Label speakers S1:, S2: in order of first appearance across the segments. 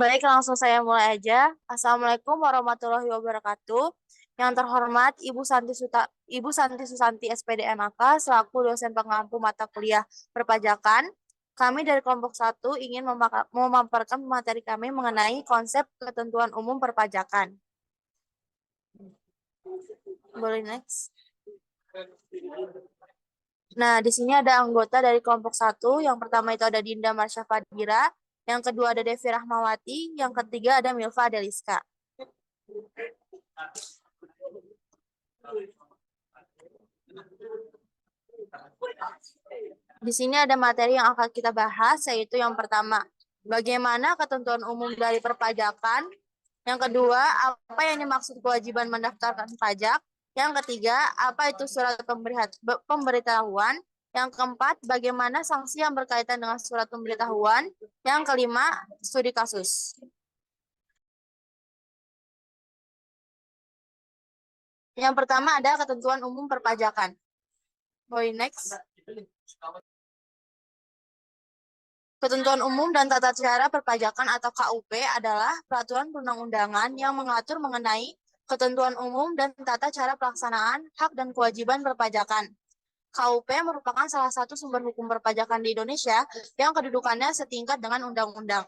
S1: Baik, langsung saya mulai aja. Assalamualaikum warahmatullahi wabarakatuh. Yang terhormat Ibu Santi Susanti SPD MAK selaku dosen pengampu mata kuliah perpajakan. Kami dari kelompok 1 ingin memaparkan materi kami mengenai konsep ketentuan umum perpajakan. Boleh next. Nah, di sini ada anggota dari kelompok 1. Yang pertama itu ada Dinda Marsha Fadira, yang kedua ada Devi Rahmawati, yang ketiga ada Milva Adeliska. Di sini ada materi yang akan kita bahas, yaitu yang pertama, bagaimana ketentuan umum dari perpajakan. Yang kedua, apa yang dimaksud kewajiban mendaftarkan pajak. Yang ketiga, apa itu surat pemberitahuan. Yang keempat, bagaimana sanksi yang berkaitan dengan surat pemberitahuan. Yang kelima, studi kasus. Yang pertama ada ketentuan umum perpajakan. Boleh next. Ketentuan umum dan tata cara perpajakan atau KUP adalah peraturan perundang-undangan yang mengatur mengenai ketentuan umum dan tata cara pelaksanaan hak dan kewajiban perpajakan. KUP merupakan salah satu sumber hukum perpajakan di Indonesia yang kedudukannya setingkat dengan undang-undang.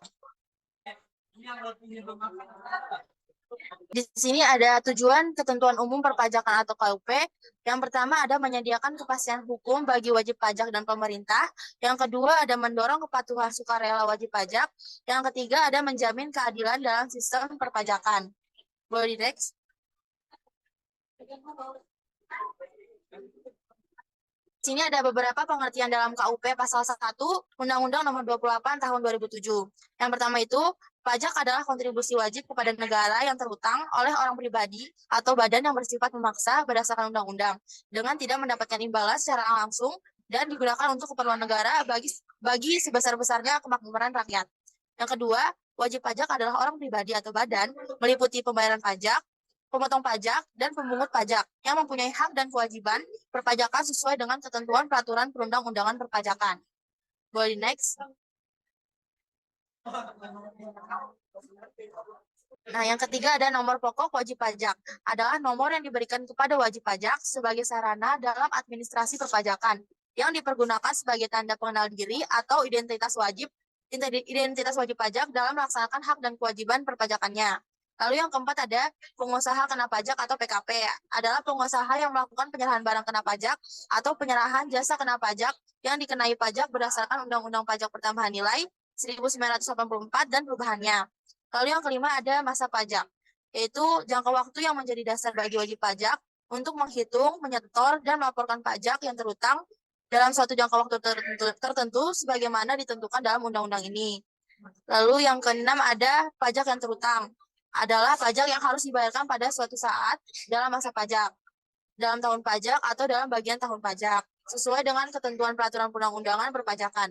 S1: Di sini ada tujuan ketentuan umum perpajakan atau KUP. Yang pertama ada menyediakan kepastian hukum bagi wajib pajak dan pemerintah. Yang kedua ada mendorong kepatuhan sukarela wajib pajak. Yang ketiga ada menjamin keadilan dalam sistem perpajakan. Boleh di next. Di sini ada beberapa pengertian dalam KUP pasal 1 Undang-Undang Nomor 28 Tahun 2007. Yang pertama itu, pajak adalah kontribusi wajib kepada negara yang terhutang oleh orang pribadi atau badan yang bersifat memaksa berdasarkan undang-undang dengan tidak mendapatkan imbalan secara langsung dan digunakan untuk keperluan negara bagi sebesar-besarnya kemakmuran rakyat. Yang kedua, wajib pajak adalah orang pribadi atau badan meliputi pembayaran pajak, pemotong pajak, dan pemungut pajak yang mempunyai hak dan kewajiban perpajakan sesuai dengan ketentuan peraturan perundang-undangan perpajakan. Boleh next. Nah, yang ketiga ada nomor pokok wajib pajak. Adalah nomor yang diberikan kepada wajib pajak sebagai sarana dalam administrasi perpajakan yang dipergunakan sebagai tanda pengenal diri atau identitas wajib pajak dalam melaksanakan hak dan kewajiban perpajakannya. Lalu yang keempat ada pengusaha kena pajak atau PKP. Adalah pengusaha yang melakukan penyerahan barang kena pajak atau penyerahan jasa kena pajak yang dikenai pajak berdasarkan Undang-Undang Pajak Pertambahan Nilai 1984 dan perubahannya. Lalu yang kelima ada masa pajak, yaitu jangka waktu yang menjadi dasar bagi wajib pajak untuk menghitung, menyetor, dan melaporkan pajak yang terhutang dalam suatu jangka waktu tertentu sebagaimana ditentukan dalam undang-undang ini. Lalu yang keenam ada pajak yang terhutang. Adalah pajak yang harus dibayarkan pada suatu saat dalam masa pajak, dalam tahun pajak, atau dalam bagian tahun pajak, sesuai dengan ketentuan peraturan perundang-undangan perpajakan.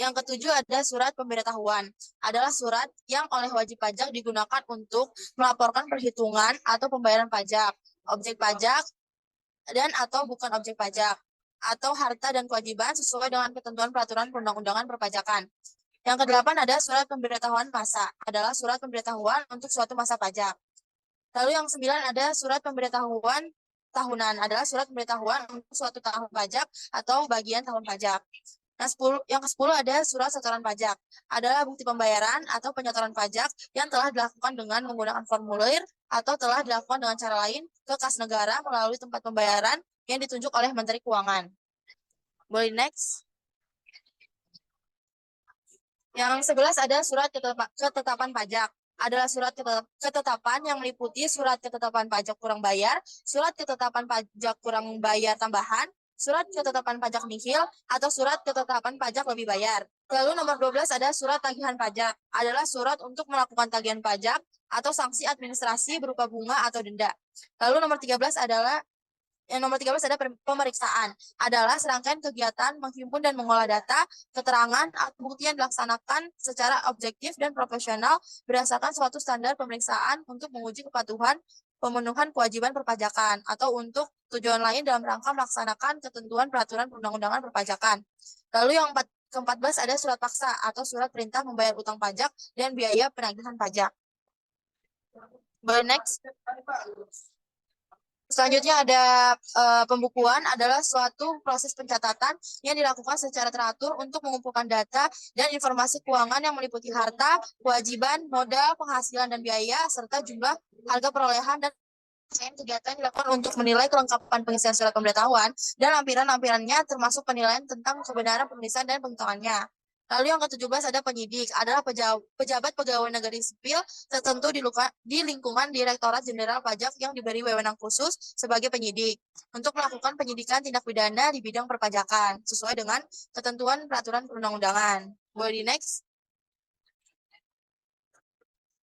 S1: Yang ketujuh ada surat pemberitahuan. Adalah surat yang oleh wajib pajak digunakan untuk melaporkan perhitungan atau pembayaran pajak, objek pajak, dan atau bukan objek pajak, atau harta dan kewajiban sesuai dengan ketentuan peraturan perundang-undangan perpajakan. Yang kedelapan ada surat pemberitahuan masa. Adalah surat pemberitahuan untuk suatu masa pajak. Lalu yang sembilan ada surat pemberitahuan tahunan. Adalah surat pemberitahuan untuk suatu tahun pajak atau bagian tahun pajak. Yang ke-10 ada surat setoran pajak. Adalah bukti pembayaran atau penyetoran pajak yang telah dilakukan dengan menggunakan formulir atau telah dilakukan dengan cara lain ke kas negara melalui tempat pembayaran yang ditunjuk oleh Menteri Keuangan. Boleh next. Yang 11 ada surat ketetapan pajak. Adalah surat ketetapan yang meliputi surat ketetapan pajak kurang bayar, surat ketetapan pajak kurang bayar tambahan, surat ketetapan pajak nihil, atau surat ketetapan pajak lebih bayar. Lalu nomor 12 ada surat tagihan pajak. Adalah surat untuk melakukan tagihan pajak atau sanksi administrasi berupa bunga atau denda. Lalu nomor 13 adalah ada pemeriksaan. Adalah serangkaian kegiatan menghimpun dan mengolah data, keterangan, atau bukti yang dilaksanakan secara objektif dan profesional berdasarkan suatu standar pemeriksaan untuk menguji kepatuhan pemenuhan kewajiban perpajakan atau untuk tujuan lain dalam rangka melaksanakan ketentuan peraturan perundang-undangan perpajakan. Lalu yang ke-14 ada surat paksa atau surat perintah membayar utang pajak dan biaya penagihan pajak. Boleh next. Selanjutnya ada pembukuan adalah suatu proses pencatatan yang dilakukan secara teratur untuk mengumpulkan data dan informasi keuangan yang meliputi harta, kewajiban, modal, penghasilan dan biaya, serta jumlah harga perolehan dan kegiatan dilakukan untuk menilai kelengkapan pengisian surat pemberitahuan dan lampiran-lampirannya termasuk penilaian tentang kebenaran pengisian dan penghitungannya. Lalu yang ke-17 ada penyidik, adalah pejabat pegawai negeri sipil tertentu di lingkungan Direktorat Jenderal Pajak yang diberi wewenang khusus sebagai penyidik untuk melakukan penyidikan tindak pidana di bidang perpajakan sesuai dengan ketentuan peraturan perundang-undangan. Boleh di next.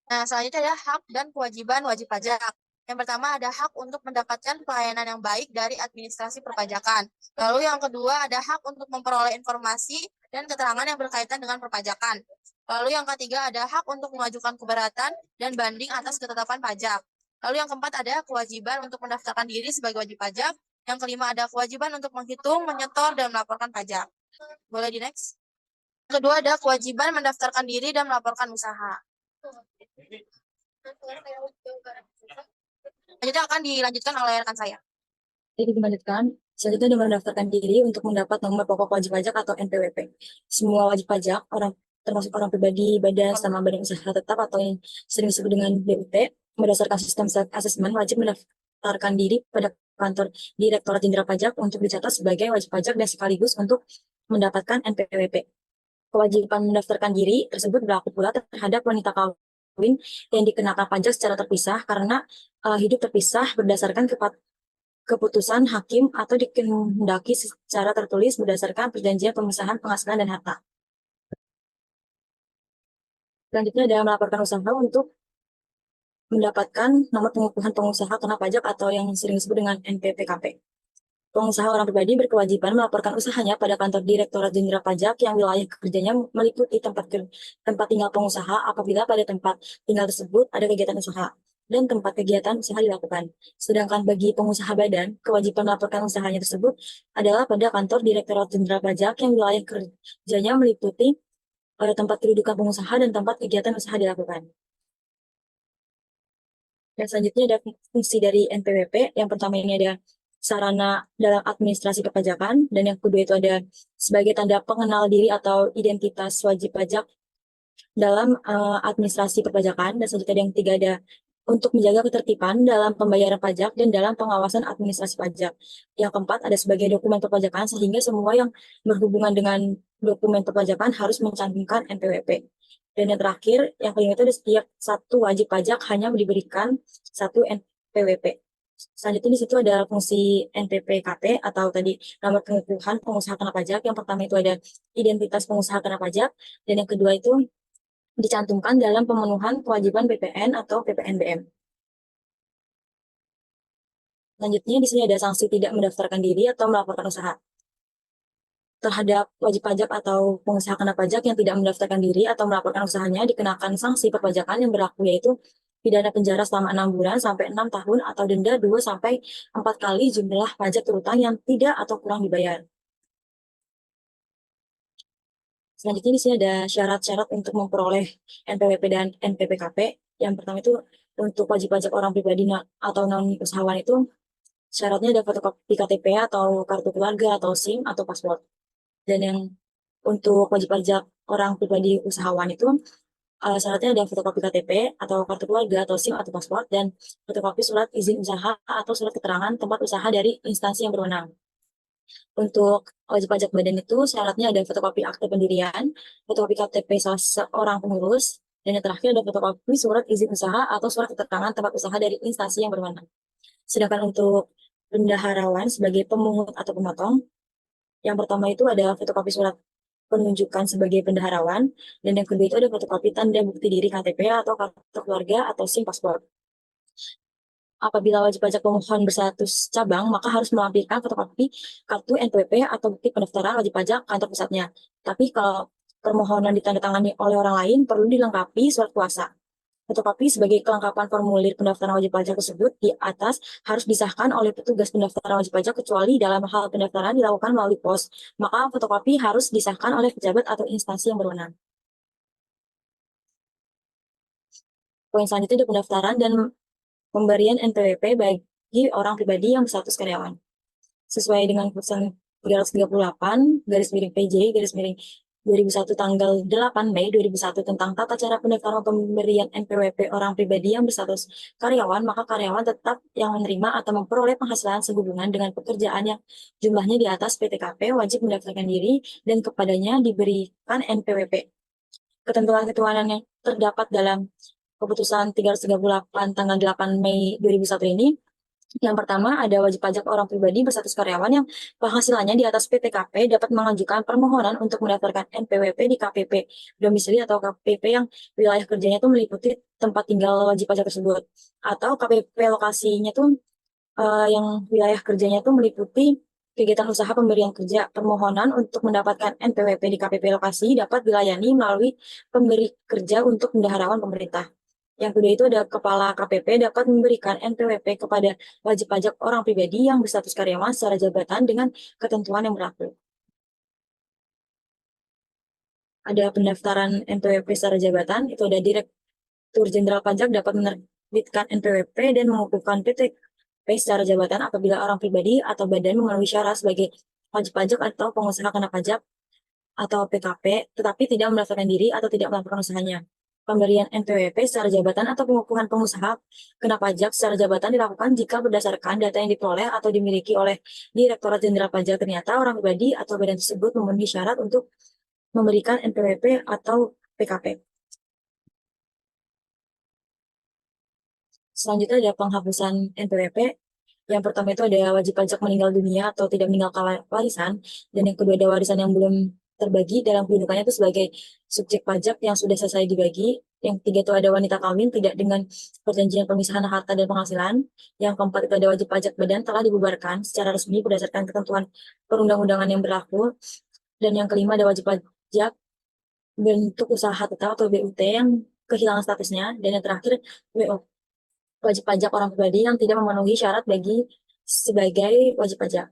S1: Nah, selanjutnya ada hak dan kewajiban wajib pajak. Yang pertama ada hak untuk mendapatkan pelayanan yang baik dari administrasi perpajakan. Lalu yang kedua ada hak untuk memperoleh informasi dan keterangan yang berkaitan dengan perpajakan. Lalu yang ketiga ada hak untuk mengajukan keberatan dan banding atas ketetapan pajak. Lalu yang keempat ada kewajiban untuk mendaftarkan diri sebagai wajib pajak. Yang kelima ada kewajiban untuk menghitung, menyetor, dan melaporkan pajak. Boleh di next. Yang kedua ada kewajiban mendaftarkan diri dan melaporkan usaha. Selanjutnya akan dilanjutkan oleh rekan saya.
S2: Jadi dilanjutkan, selanjutnya dengan mendaftarkan diri untuk mendapat nomor pokok wajib pajak atau NPWP. Semua wajib pajak, termasuk orang pribadi, badan, sama badan usaha tetap atau yang sering disebut dengan BUT, berdasarkan sistem self-assessment wajib mendaftarkan diri pada kantor Direktorat Jenderal Pajak untuk dicatat sebagai wajib pajak dan sekaligus untuk mendapatkan NPWP. Kewajiban mendaftarkan diri tersebut berlaku pula terhadap wanita kawin yang dikenakan pajak secara terpisah karena hidup terpisah berdasarkan keputusan hakim atau dikehendaki secara tertulis berdasarkan perjanjian pemisahan penghasilan dan harta. Selanjutnya ada melaporkan usaha untuk mendapatkan nomor pengukuhan pengusaha kena pajak atau yang sering disebut dengan NPWP. Pengusaha orang pribadi berkewajiban melaporkan usahanya pada kantor Direktorat Jenderal Pajak yang wilayah kerjanya meliputi tempat tinggal pengusaha apabila pada tempat tinggal tersebut ada kegiatan usaha dan tempat kegiatan usaha dilakukan. Sedangkan bagi pengusaha badan, kewajiban melaporkan usahanya tersebut adalah pada kantor Direktorat Jenderal Pajak yang wilayah kerjanya meliputi pada tempat kedudukan pengusaha dan tempat kegiatan usaha dilakukan. Dan selanjutnya ada fungsi dari NPWP. Yang pertama ini ada sarana dalam administrasi perpajakan, dan yang kedua itu ada sebagai tanda pengenal diri atau identitas wajib pajak dalam administrasi perpajakan, dan selanjutnya yang ketiga ada untuk menjaga ketertiban dalam pembayaran pajak dan dalam pengawasan administrasi pajak. Yang keempat ada sebagai dokumen perpajakan sehingga semua yang berhubungan dengan dokumen perpajakan harus mencantumkan NPWP. Dan yang terakhir, yang kelima itu ada setiap satu wajib pajak hanya diberikan satu NPWP. Selanjutnya di situ ada fungsi NPPKP atau tadi nomor pengukuhan pengusaha kena pajak. Yang pertama itu ada identitas pengusaha kena pajak, dan yang kedua itu dicantumkan dalam pemenuhan kewajiban PPN atau PPNBM. Selanjutnya di sini ada sanksi tidak mendaftarkan diri atau melaporkan usaha. Terhadap wajib pajak atau pengusaha kena pajak yang tidak mendaftarkan diri atau melaporkan usahanya dikenakan sanksi perpajakan yang berlaku, yaitu pidana penjara selama 6 bulan sampai 6 tahun atau denda 2 sampai 4 kali jumlah pajak terutang yang tidak atau kurang dibayar. Selanjutnya di sini ada syarat-syarat untuk memperoleh NPWP dan NPPKP. Yang pertama itu untuk wajib pajak orang pribadi atau non usahawan itu syaratnya ada fotokopi KTP atau kartu keluarga atau SIM atau paspor. Dan yang untuk wajib pajak orang pribadi usahawan itu syaratnya ada fotokopi KTP atau kartu keluarga atau SIM atau paspor dan fotokopi surat izin usaha atau surat keterangan tempat usaha dari instansi yang berwenang. Untuk wajib pajak badan itu syaratnya ada fotokopi akte pendirian, fotokopi KTP salah seorang pengurus, dan yang terakhir ada fotokopi surat izin usaha atau surat keterangan tempat usaha dari instansi yang berwenang. Sedangkan untuk bendaharawan sebagai pemungut atau pemotong, yang pertama itu ada fotokopi surat penunjukan sebagai bendaharawan, dan yang kedua itu ada fotokopi tanda bukti diri KTP atau kartu keluarga atau SIM paspor. Apabila wajib pajak pemohon berstatus cabang, maka harus melampirkan fotokopi kartu NPWP atau bukti pendaftaran wajib pajak kantor pusatnya. Tapi kalau permohonan ditandatangani oleh orang lain, perlu dilengkapi surat kuasa. Fotokopi sebagai kelengkapan formulir pendaftaran wajib pajak tersebut di atas harus disahkan oleh petugas pendaftaran wajib pajak kecuali dalam hal pendaftaran dilakukan melalui pos. Maka fotokopi harus disahkan oleh pejabat atau instansi yang berwenang. Poin selanjutnya ada pendaftaran dan pemberian NPWP bagi orang pribadi yang berstatus karyawan. Sesuai dengan keputusan 338 garis miring PJ garis miring 2001 tanggal 8 Mei 2001 tentang tata cara pendaftaran pemberian NPWP orang pribadi yang berstatus karyawan, maka karyawan tetap yang menerima atau memperoleh penghasilan sehubungan dengan pekerjaan yang jumlahnya di atas PTKP wajib mendaftarkan diri dan kepadanya diberikan NPWP. Ketentuan-ketentuan yang terdapat dalam keputusan 338 tanggal 8 Mei 2001 ini. Yang pertama, ada wajib pajak orang pribadi berstatus karyawan yang penghasilannya di atas PTKP dapat mengajukan permohonan untuk mendaftarkan NPWP di KPP domisili atau KPP yang wilayah kerjanya itu meliputi tempat tinggal wajib pajak tersebut. Atau KPP lokasinya tuh yang wilayah kerjanya itu meliputi kegiatan usaha pemberian kerja. Permohonan untuk mendapatkan NPWP di KPP lokasi dapat dilayani melalui pemberi kerja untuk bendaharawan pemerintah. Yang kedua itu ada kepala KPP dapat memberikan NPWP kepada wajib pajak orang pribadi yang berstatus karyawan secara jabatan dengan ketentuan yang berlaku. Ada pendaftaran NPWP secara jabatan, itu ada Direktur Jenderal Pajak dapat menerbitkan NPWP dan mengukuhkan PTP secara jabatan apabila orang pribadi atau badan memenuhi syarat sebagai wajib pajak atau pengusaha kena pajak atau PKP, tetapi tidak mendaftarkan diri atau tidak melaporkan usahanya. Pemberian NPWP secara jabatan atau pengukuhan pengusaha kena pajak secara jabatan dilakukan jika berdasarkan data yang diperoleh atau dimiliki oleh Direktorat Jenderal Pajak ternyata orang pribadi atau badan tersebut memenuhi syarat untuk memberikan NPWP atau PKP. Selanjutnya ada penghapusan NPWP. Yang pertama itu ada wajib pajak meninggal dunia atau tidak meninggalkan warisan. Dan yang kedua ada warisan yang belum terbagi dalam kehidupannya itu sebagai subjek pajak yang sudah selesai dibagi. Yang ketiga itu ada wanita kawin tidak dengan perjanjian pemisahan harta dan penghasilan. Yang keempat itu ada wajib pajak badan telah dibubarkan secara resmi berdasarkan ketentuan perundang-undangan yang berlaku. Dan yang kelima ada wajib pajak bentuk usaha tetap atau BUT yang kehilangan statusnya. Dan yang terakhir WO, wajib pajak orang pribadi yang tidak memenuhi syarat bagi sebagai wajib pajak.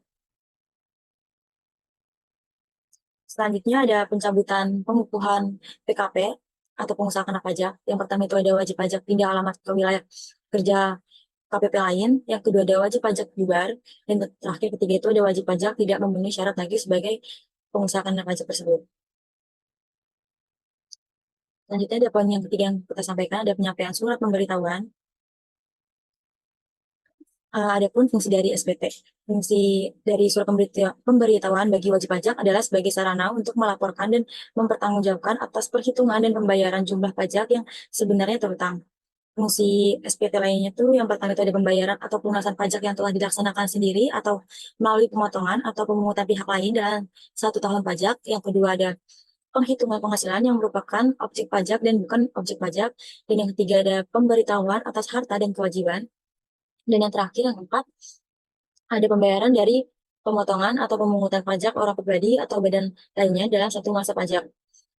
S2: Selanjutnya ada pencabutan pengukuhan PKP atau pengusaha kena pajak. Yang pertama itu ada wajib pajak pindah alamat ke wilayah kerja KPP lain. Yang kedua ada wajib pajak bubar. Dan terakhir ketiga itu ada wajib pajak tidak memenuhi syarat lagi sebagai pengusaha kena pajak tersebut. Selanjutnya ada poin yang ketiga yang kita sampaikan, ada penyampaian surat pemberitahuan. Adapun fungsi dari SPT. Fungsi dari surat pemberitahuan bagi wajib pajak adalah sebagai sarana untuk melaporkan dan mempertanggungjawabkan atas perhitungan dan pembayaran jumlah pajak yang sebenarnya terutang. Fungsi SPT lainnya itu yang pertama itu ada pembayaran atau pelunasan pajak yang telah dilaksanakan sendiri atau melalui pemotongan atau pemungutan pihak lain dalam 1 tahun pajak. Yang kedua ada penghitungan penghasilan yang merupakan objek pajak dan bukan objek pajak. Dan yang ketiga ada pemberitahuan atas harta dan kewajiban. Dan yang terakhir, yang keempat, ada pembayaran dari pemotongan atau pemungutan pajak orang pribadi atau badan lainnya dalam 1 masa pajak.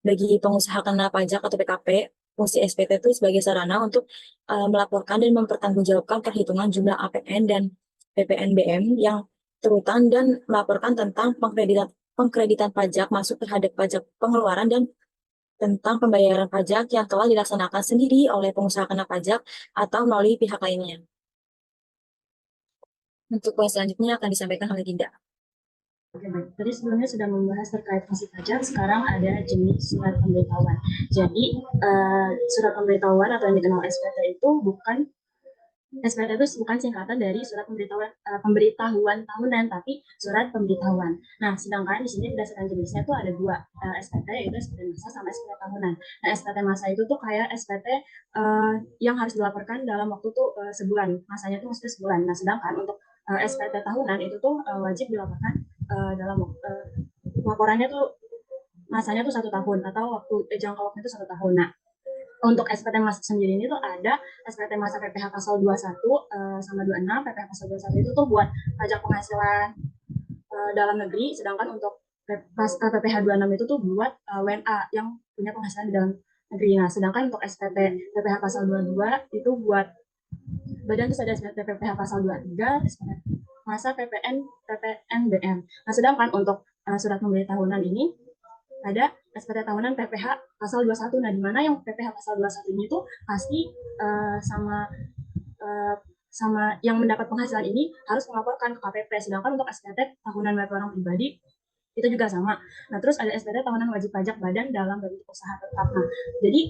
S2: Bagi pengusaha kena pajak atau PKP, fungsi SPT itu sebagai sarana untuk melaporkan dan mempertanggungjawabkan perhitungan jumlah APN dan PPNBM yang terutang dan melaporkan tentang pengkreditan pajak masuk terhadap pajak pengeluaran dan tentang pembayaran pajak yang telah dilaksanakan sendiri oleh pengusaha kena pajak atau melalui pihak lainnya. Untuk poin selanjutnya akan disampaikan oleh Dinda.
S3: Oke, baik. Tadi sebelumnya sudah membahas terkait fungsi pajak, sekarang ada jenis surat pemberitahuan. Jadi, surat pemberitahuan atau yang dikenal SPT itu bukan SPT itu bukan singkatan dari surat pemberitahuan tahunan, tapi surat pemberitahuan. Nah, sedangkan di sini berdasarkan jenisnya itu ada dua SPT, yaitu SPT masa sama SPT tahunan. Nah, SPT masa itu tuh kayak SPT yang harus dilaporkan dalam waktu tuh sebulan, masanya tuh mesti sebulan. Nah, sedangkan untuk SPT tahunan itu tuh wajib dilaporkan dalam laporannya tuh masanya tuh 1 tahun atau jangka waktu itu 1 tahun. Nah, untuk SPT masa sendiri ini tuh ada SPT masa PPh Pasal 21 sama 26. PPh Pasal 21 itu tuh buat pajak penghasilan dalam negeri, sedangkan untuk PPh 26 itu tuh buat WNA yang punya penghasilan di dalam negeri. Nah, sedangkan untuk SPT PPh pasal 22 itu buat badan, terus ada SPT PPh pasal 23, SPT masa PPNBM. Nah, sedangkan untuk surat pemberi tahunan ini ada SPT tahunan PPh pasal 21. Nah, di mana yang PPh pasal 21 ini tuh pasti sama yang mendapat penghasilan ini harus melaporkan ke KPP. Sedangkan untuk SPT tahunan web orang pribadi itu juga sama. Nah, terus ada SPT tahunan wajib pajak badan dalam bentuk usaha tetap. Nah, jadi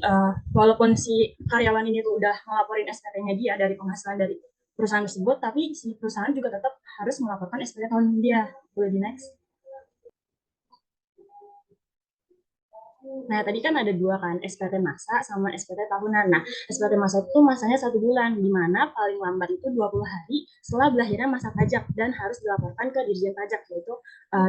S3: walaupun si karyawan ini tuh udah melaporin SPT-nya dia dari penghasilan dari perusahaan tersebut, tapi si perusahaan juga tetap harus melaporkan SPT tahunan dia. Boleh di next. Nah, tadi kan ada dua kan, SPT masa sama SPT tahunan. Nah, SPT masa itu masanya 1 bulan, di mana paling lambat itu 20 hari setelah berakhirnya masa pajak dan harus dilaporkan ke Dirjen Pajak, yaitu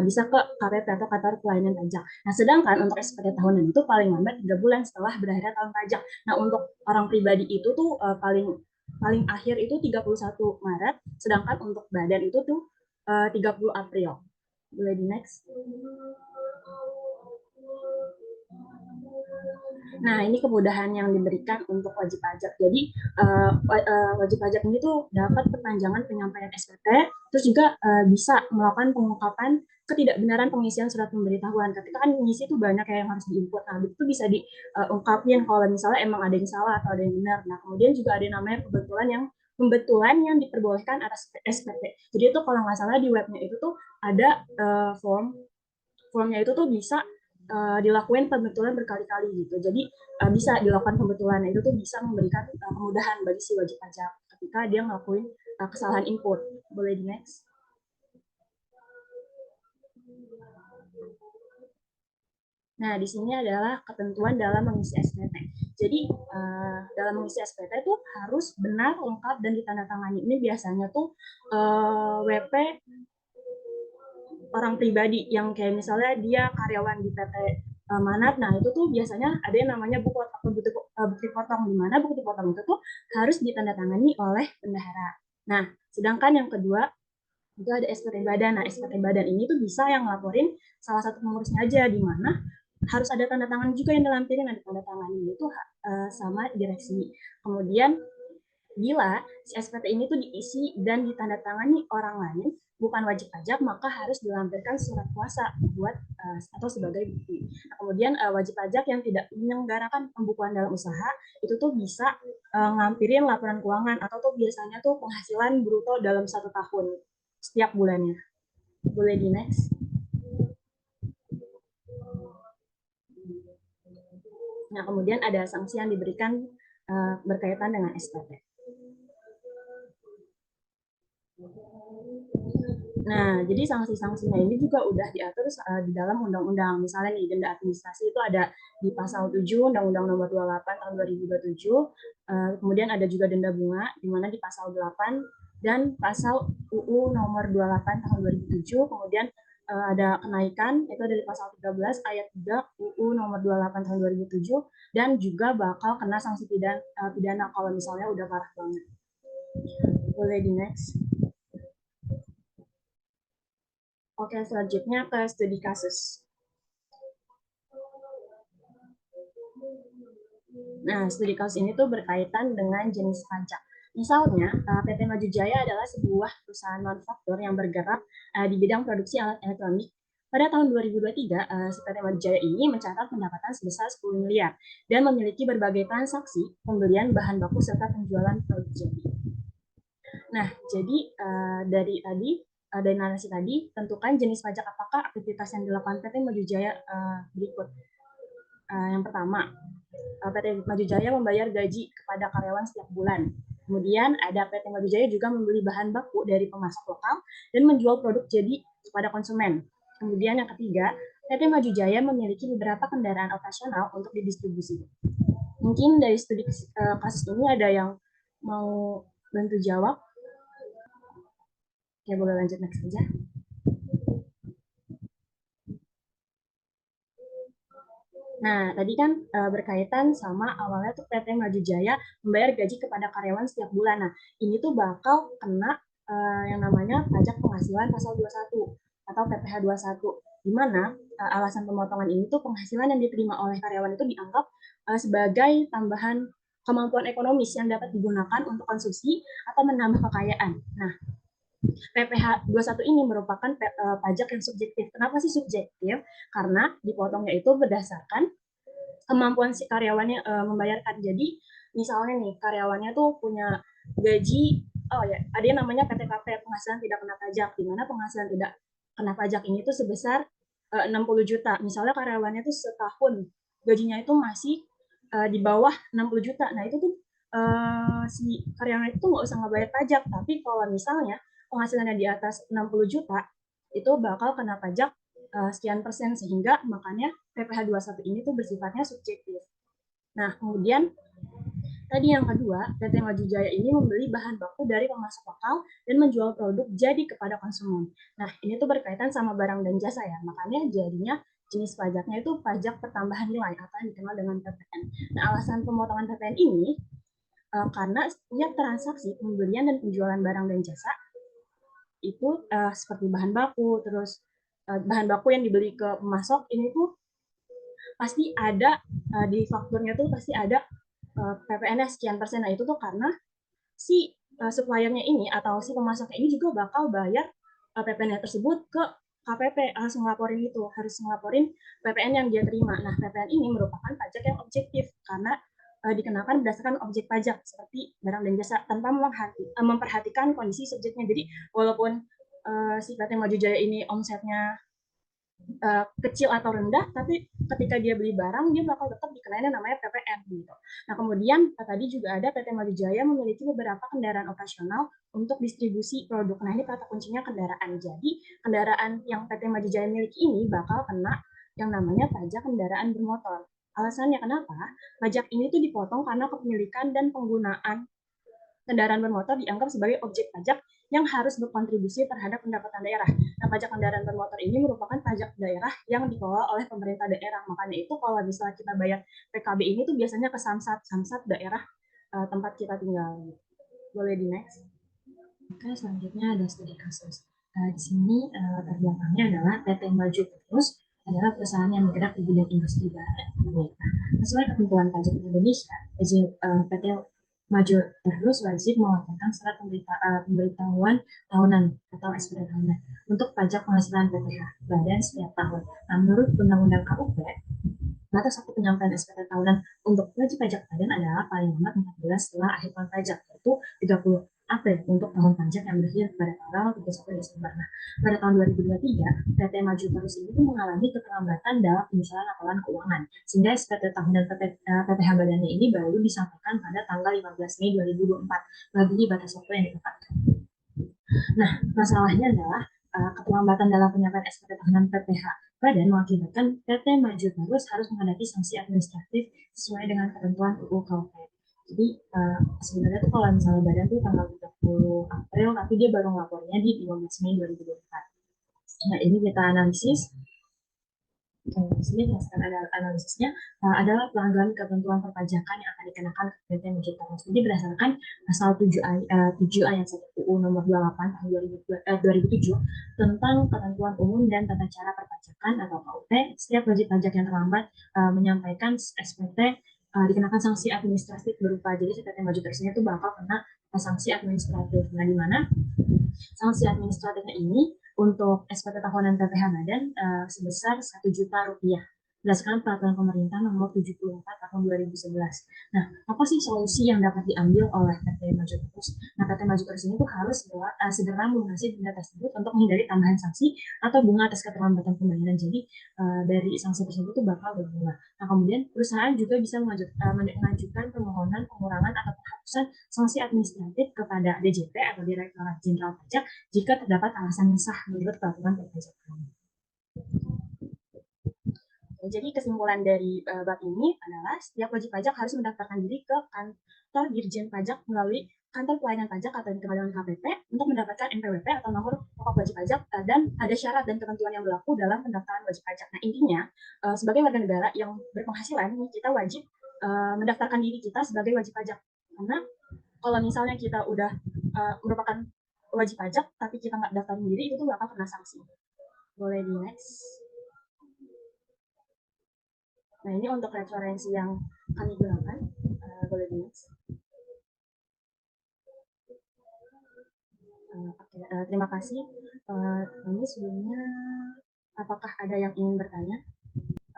S3: bisa ke KPP atau Kantor Pelayanan Pajak. Nah, sedangkan untuk SPT tahunan itu paling lambat 3 bulan setelah berakhirnya tahun pajak. Nah, untuk orang pribadi itu tuh paling akhir itu 31 Maret, sedangkan untuk badan itu tuh 30 April. Boleh di next. Nah, ini kemudahan yang diberikan untuk wajib pajak. Jadi, wajib pajak ini tuh dapat perpanjangan penyampaian SPT, terus juga bisa melakukan pengungkapan ketidakbenaran pengisian surat pemberitahuan. Ketika kan mengisi itu banyak yang harus diinput. Nah, itu bisa diungkapin kalau misalnya emang ada yang salah atau ada yang benar. Nah, kemudian juga ada yang namanya pembetulan yang diperbolehkan atas SPT. Jadi itu kalau nggak salah di webnya itu tuh ada formnya itu tuh bisa dilakukan pembetulan berkali-kali gitu. Jadi bisa dilakukan pembetulan. Itu tuh bisa memberikan kemudahan bagi si wajib pajak ketika dia ngelakuin kesalahan input. Boleh di next. Nah, di sini adalah ketentuan dalam mengisi SPT. Jadi, dalam mengisi SPT itu harus benar, lengkap, dan ditandatangani. Ini biasanya tuh WP orang pribadi yang kayak misalnya dia karyawan di PT Manat. Nah, itu tuh biasanya ada yang namanya bukti potong, di mana bukti potong itu tuh harus ditandatangani oleh bendahara. Nah, sedangkan yang kedua itu ada SPT badan. Nah, SPT badan ini tuh bisa yang ngelaporin salah satu pengurusnya aja, di mana harus ada tanda tangan juga yang dilampirin. Ada tanda tangan ini tuh sama direksi. Kemudian bila si SPT ini tuh diisi dan ditandatangani orang lain, bukan wajib pajak, maka harus dilampirkan surat kuasa buat atau sebagai bukti. Nah, kemudian wajib pajak yang tidak menyelenggarakan pembukuan dalam usaha itu tuh bisa ngampirin laporan keuangan atau tuh biasanya tuh penghasilan bruto dalam 1 tahun setiap bulannya. Boleh di next. Nah, kemudian ada sanksi yang diberikan berkaitan dengan SPT. Nah, jadi sanksi-sanksinya ini juga udah diatur di dalam undang-undang. Misalnya nih, denda administrasi itu ada di pasal 7 Undang-Undang Nomor 28 Tahun 2027. Kemudian ada juga denda bunga, di mana di pasal 8 dan pasal UU Nomor 28 Tahun 2007. Kemudian ada kenaikan, itu ada di pasal 13 ayat 3 UU Nomor 28 Tahun 2007, dan juga bakal kena sanksi pidana kalau misalnya udah parah banget. Boleh di next. Oke, selanjutnya ke studi kasus. Nah, studi kasus ini tuh berkaitan dengan jenis pajak. Misalnya, PT Maju Jaya adalah sebuah perusahaan manufaktur yang bergerak di bidang produksi alat elektronik. Pada tahun 2023, PT Maju Jaya ini mencatat pendapatan sebesar 10 miliar dan memiliki berbagai transaksi pembelian bahan baku serta penjualan produk jadi. Nah, jadi dari narasi tadi, tentukan jenis pajak apakah aktivitas yang dilakukan PT Maju Jaya berikut. Yang pertama, PT Maju Jaya membayar gaji kepada karyawan setiap bulan. Kemudian ada PT Maju Jaya juga membeli bahan baku dari pemasok lokal dan menjual produk jadi kepada konsumen. Kemudian yang ketiga, PT Maju Jaya memiliki beberapa kendaraan operasional untuk didistribusi. Mungkin dari studi kasus ini ada yang mau bantu jawab? Oke, boleh lanjut next aja. Nah, tadi kan berkaitan sama awalnya tuh PT Maju Jaya membayar gaji kepada karyawan setiap bulan. Nah, ini tuh bakal kena yang namanya pajak penghasilan pasal 21 atau PPh 21, di mana alasan pemotongan ini tuh penghasilan yang diterima oleh karyawan itu dianggap sebagai tambahan kemampuan ekonomis yang dapat digunakan untuk konsumsi atau menambah kekayaan. Nah, PPh 21 ini merupakan pajak yang subjektif. Kenapa sih subjektif? Karena dipotongnya itu berdasarkan kemampuan si karyawannya membayarkan. Jadi misalnya nih karyawannya tuh punya gaji, oh ya, ada yang namanya PTKP, penghasilan tidak kena pajak, di mana penghasilan tidak kena pajak ini tuh sebesar 60 juta. Misalnya karyawannya tuh setahun gajinya itu masih di bawah 60 juta. Nah, itu tuh si karyawan itu nggak usah ngebayar pajak. Tapi kalau misalnya penghasilannya di atas 60 juta, itu bakal kena pajak sekian persen, sehingga makanya PPh 21 ini tuh bersifatnya subjektif. Nah, kemudian tadi yang kedua, PT Maju Jaya ini membeli bahan baku dari pemasok lokal dan menjual produk jadi kepada konsumen. Nah, ini tuh berkaitan sama barang dan jasa ya, makanya jadinya jenis pajaknya itu pajak pertambahan nilai atau yang dikenal dengan PPN. Nah, alasan pemotongan PPN ini karena setiap transaksi pembelian dan penjualan barang dan jasa itu seperti bahan baku, terus bahan baku yang dibeli ke pemasok ini tuh pasti ada di fakturnya tuh pasti ada PPN-nya sekian persen. Nah, itu tuh karena si suppliernya ini atau si pemasoknya ini juga bakal bayar PPN-nya tersebut ke KPP, harus ngelaporin PPN yang dia terima. Nah, PPN ini merupakan pajak yang objektif karena dikenakan berdasarkan objek pajak seperti barang dan jasa tanpa memperhatikan kondisi subjeknya. Jadi walaupun si PT Maju Jaya ini omsetnya kecil atau rendah, tapi ketika dia beli barang dia bakal tetap dikenain namanya PPN gitu. Nah, kemudian tadi juga ada PT Maju Jaya memiliki beberapa kendaraan operasional untuk distribusi produk. Nah, ini kata kuncinya kendaraan. Jadi kendaraan yang PT Maju Jaya miliki ini bakal kena yang namanya pajak kendaraan bermotor. Alasannya kenapa? Pajak ini tuh dipotong karena kepemilikan dan penggunaan kendaraan bermotor dianggap sebagai objek pajak yang harus berkontribusi terhadap pendapatan daerah. Nah, pajak kendaraan bermotor ini merupakan pajak daerah yang dikelola oleh pemerintah daerah. Makanya itu kalau misalnya kita bayar PKB ini tuh biasanya ke samsat daerah tempat kita tinggal. Boleh di next. Oke, selanjutnya ada studi kasus. Di sini latar belakangnya adalah PT Maju Terus adalah perusahaan yang bergerak di bidang industri barang. Sesuai ketentuan pajak Indonesia, PT Maju Terus wajib melaporkan surat pemberitahuan tahunan atau SPT tahunan untuk pajak penghasilan PPh badan setiap tahun. Nah, menurut Undang-Undang KUP, batas waktu penyampaian SPT tahunan untuk wajib pajak badan adalah paling lambat 4 bulan setelah akhir tahun pajak, yaitu 30 April untuk tahun pajak yang berakhir pada tanggal 31 Desember. Nah, pada tahun 2023, PT Maju Terus ini mengalami keterlambatan dalam penyusunan laporan keuangan, sehingga SPT tahunan PPh badannya ini baru disampaikan pada tanggal 15 Mei 2024, bagi batas waktu yang ditetapkan. Nah, masalahnya adalah keterlambatan dalam penyampaian SPT tahunan PPh badan mengakibatkan PT Maju Terus harus menghadapi sanksi administratif sesuai dengan ketentuan UU KUP. Jadi sebenarnya tuh kalau misalnya badan tuh tanggal 30 April, tapi dia baru ngelapornya di 15 Mei 2024. Nah, ini kita analisis. Sini berdasarkan analisisnya adalah pelanggaran ketentuan perpajakan yang akan dikenakan ke PT Maju Terus. Jadi berdasarkan pasal 7 ayat 1 UU nomor 28 tahun 2007 tentang ketentuan umum dan tata cara perpajakan atau KUP, setiap wajib pajak yang terlambat menyampaikan SPT dikenakan sanksi administratif berupa, jadi PT Maju Terus itu bakal kena sanksi administratif. Nah, di mana sanksi administratifnya ini untuk SPT tahunan PPh badan sebesar 1 juta rupiah berdasarkan peraturan pemerintah nomor 74 tahun 2011. Nah, apa sih solusi yang dapat diambil oleh PT Maju Terus? Nah, PT Maju Terus ini tuh harus segera melunasi denda tersebut untuk menghindari tambahan sanksi atau bunga atas keterlambatan pembayaran. Jadi dari sanksi tersebut itu bakal berbunga. Nah, kemudian perusahaan juga bisa mengajukan permohonan pengurangan atau penghapusan sanksi administratif kepada DJP atau Direktorat Jenderal Pajak jika terdapat alasan yang sah menurut peraturan perpajakan. Jadi kesimpulan dari bab ini adalah setiap wajib pajak harus mendaftarkan diri ke kantor Dirjen Pajak melalui kantor pelayanan pajak atau dikenal dengan KPP untuk mendapatkan NPWP atau nomor pokok wajib pajak, dan ada syarat dan ketentuan yang berlaku dalam pendaftaran wajib pajak. Nah, intinya sebagai warga negara yang berpenghasilan, kita wajib mendaftarkan diri kita sebagai wajib pajak. Karena kalau misalnya kita udah merupakan wajib pajak tapi kita nggak daftarin diri, itu bakal kena sanksi. Boleh di next. Nah, ini untuk referensi yang kami gunakan. Boleh di-next. Oke, terima kasih. Ini sebelumnya, apakah ada yang ingin bertanya?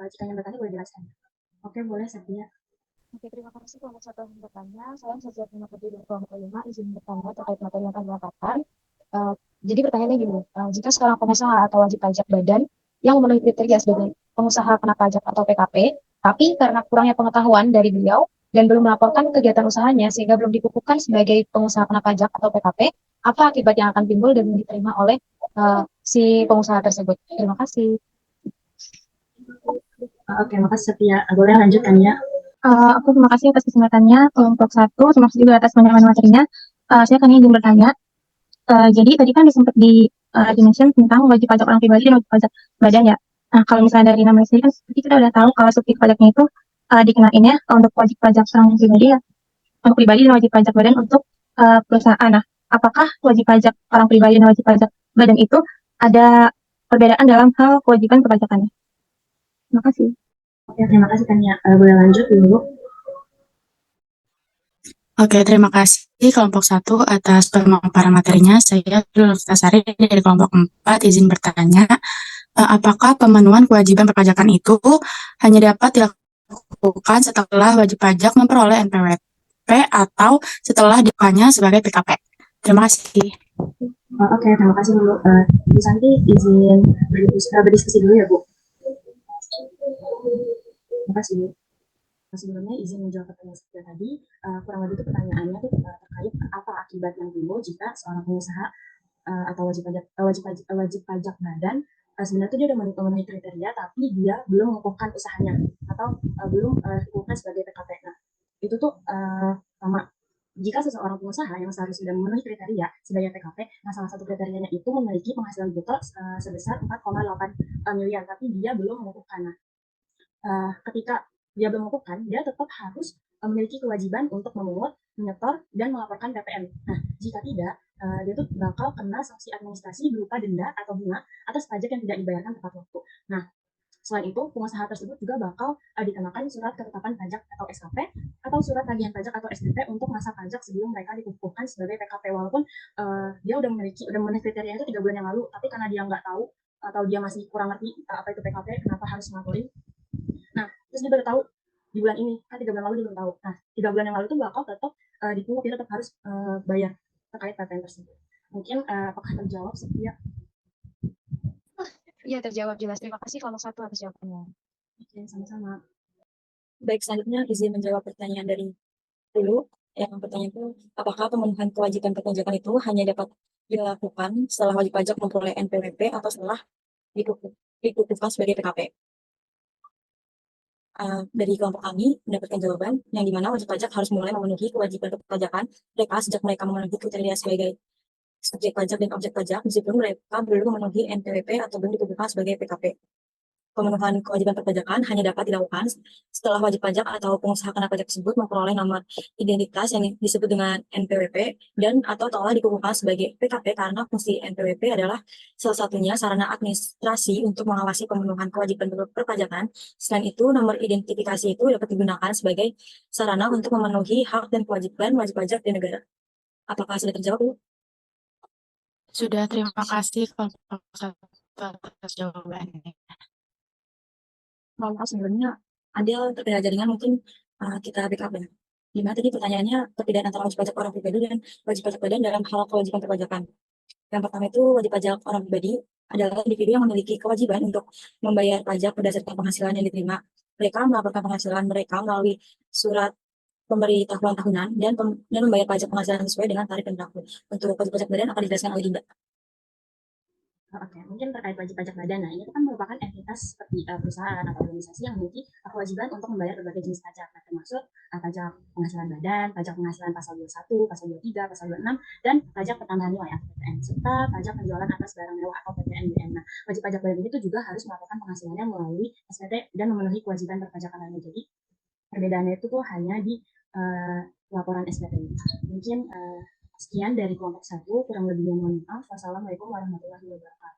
S3: Jika ingin bertanya, boleh jelaskan. Oke, boleh, Setia.
S2: Oke, terima kasih kelompok satu yang bertanya. Saya Sazia Prima Putri dari kelompok 5 izin bertanya terkait materi yang kami dapatkan. Eh, jadi pertanyaannya gini, jika seorang pengusaha atau wajib pajak badan yang memenuhi kriteria sebagai pengusaha kena pajak atau PKP, tapi karena kurangnya pengetahuan dari beliau dan belum melaporkan kegiatan usahanya sehingga belum dikukuhkan sebagai pengusaha kena pajak atau PKP, apa akibat yang akan timbul dan diterima oleh si pengusaha tersebut? Terima kasih.
S3: Oke, makasih Setia. Boleh lanjutkan ya.
S4: Aku terima kasih atas kesempatannya kelompok satu, terima kasih juga atas penyampaian materinya. Saya akan izin bertanya. Jadi tadi kan sempat di-mention tentang wajib pajak orang pribadi dan wajib pajak badan ya. Nah, kalau misalnya dari namanya sendiri kan seperti kita udah tahu kalau subsidi pajaknya itu dikenain ya untuk wajib pajak orang pribadi ya, untuk pribadi dan wajib pajak badan untuk perusahaan. Nah, apakah wajib pajak orang pribadi dan wajib pajak badan itu ada perbedaan dalam hal kewajiban perpajakannya? Terima kasih.
S3: Oke, terima kasih Tania. Boleh lanjut dulu.
S5: Oke, terima kasih kelompok 1 atas pemaparan materinya. Saya Tasari dari kelompok 4 izin bertanya, apakah pemenuhan kewajiban perpajakan itu hanya dapat dilakukan setelah wajib pajak memperoleh NPWP atau setelah dibukannya sebagai PKP? Terima kasih.
S3: Oke, terima kasih dulu. Bu Santi izin berdiskusi dulu ya, Bu. Terima kasih, Bu. Sebelumnya izin menjawab pertanyaan saya tadi, kurang lebih itu pertanyaannya tuh terkait apa akibat yang timbul jika seorang pengusaha atau wajib pajak badan sebenarnya tuh dia udah memenuhi kriteria tapi dia belum mengukuhkan usahanya atau belum dikukuhkan sebagai PKP. Nah, itu tuh sama jika seseorang pengusaha yang seharusnya sudah memenuhi kriteria sebagai PKP, nah salah satu kriterianya itu memiliki penghasilan bruto sebesar 4,8 miliar, tapi dia belum mengukuhkan. Nah, ketika dia belum mengukuhkan, dia tetap harus memiliki kewajiban untuk memungut, menyetor, dan melaporkan PPN. Nah, jika tidak, dia tuh bakal kena sanksi administrasi berupa denda atau bunga atas pajak yang tidak dibayarkan tepat waktu. Nah, selain itu, pengusaha tersebut juga bakal dikenakan surat ketetapan pajak atau SKP atau surat tagihan pajak atau STP untuk masa pajak sebelum mereka dikukuhkan sebagai PKP. Walaupun dia udah memenuhi kriteria itu 3 bulan yang lalu, tapi karena dia nggak tahu atau dia masih kurang ngerti apa itu PKP, kenapa harus ngelaporin. Nah, terus dia baru tahu di bulan ini, kan 3 bulan lalu dia belum tahu. Nah, 3 bulan yang lalu itu bakal tetap dipungut, dia tetap harus bayar terkait PPN tersebut. Mungkin apakah terjawab Setia?
S2: Iya, terjawab jelas. Terima kasih kelompok 1 atas jawabannya.
S3: Oke, sama-sama.
S2: Baik, selanjutnya izin menjawab pertanyaan dari dulu. Yang pertanyaan itu, apakah pemenuhan kewajiban perpajakan itu hanya dapat dilakukan setelah wajib pajak memperoleh NPWP atau setelah dikukuhkan sebagai PKP? Dari kelompok kami mendapatkan jawaban yang dimana wajib pajak harus mulai memenuhi kewajiban perpajakan mereka sejak mereka memenuhi kriteria sebagai subjek pajak dan objek pajak meskipun mereka belum memenuhi NPWP atau belum dikukuhkan sebagai PKP. Pemenuhan kewajiban perpajakan hanya dapat dilakukan setelah wajib pajak atau pengusaha kena pajak tersebut memperoleh nomor identitas yang disebut dengan NPWP dan atau telah dikukuhkan sebagai PKP karena fungsi NPWP adalah salah satunya sarana administrasi untuk mengawasi pemenuhan kewajiban perpajakan. Selain itu, nomor identifikasi itu dapat digunakan sebagai sarana untuk memenuhi hak dan kewajiban wajib pajak di negara. Apakah sudah terjawab, Bu?
S5: Sudah, terima kasih kelompok 1 atas jawabannya.
S2: Kalau sebenarnya ada perbedaan jaringan mungkin kita backup ya. Gimana tadi pertanyaannya perbedaan antara wajib pajak orang pribadi dan wajib pajak badan dalam hal kewajiban perpajakan. Yang pertama itu wajib pajak orang pribadi adalah individu yang memiliki kewajiban untuk membayar pajak berdasarkan penghasilan yang diterima. Mereka melaporkan penghasilan mereka melalui surat pemberitahuan tahunan dan membayar pajak penghasilan sesuai dengan tarif yang berlaku. Untuk wajib pajak badan akan dijelaskan oleh Dinda.
S3: Oke, mungkin terkait wajib pajak badan. Nah, ini kan merupakan entitas seperti perusahaan atau organisasi yang memiliki kewajiban untuk membayar berbagai jenis pajak, nah, termasuk pajak penghasilan badan, pajak penghasilan pasal 21, pasal 23, pasal 26, dan pajak pertambahan nilai atau PPN, serta pajak penjualan atas barang mewah atau PPNBM. Nah, wajib pajak badan itu juga harus melaporkan penghasilannya melalui SPT dan memenuhi kewajiban perpajakan lainnya. Jadi, perbedaannya itu tuh hanya di laporan SPT. Mungkin sekian dari kelompok 1, kurang lebihnya mohon maaf. Wassalamualaikum warahmatullahi wabarakatuh.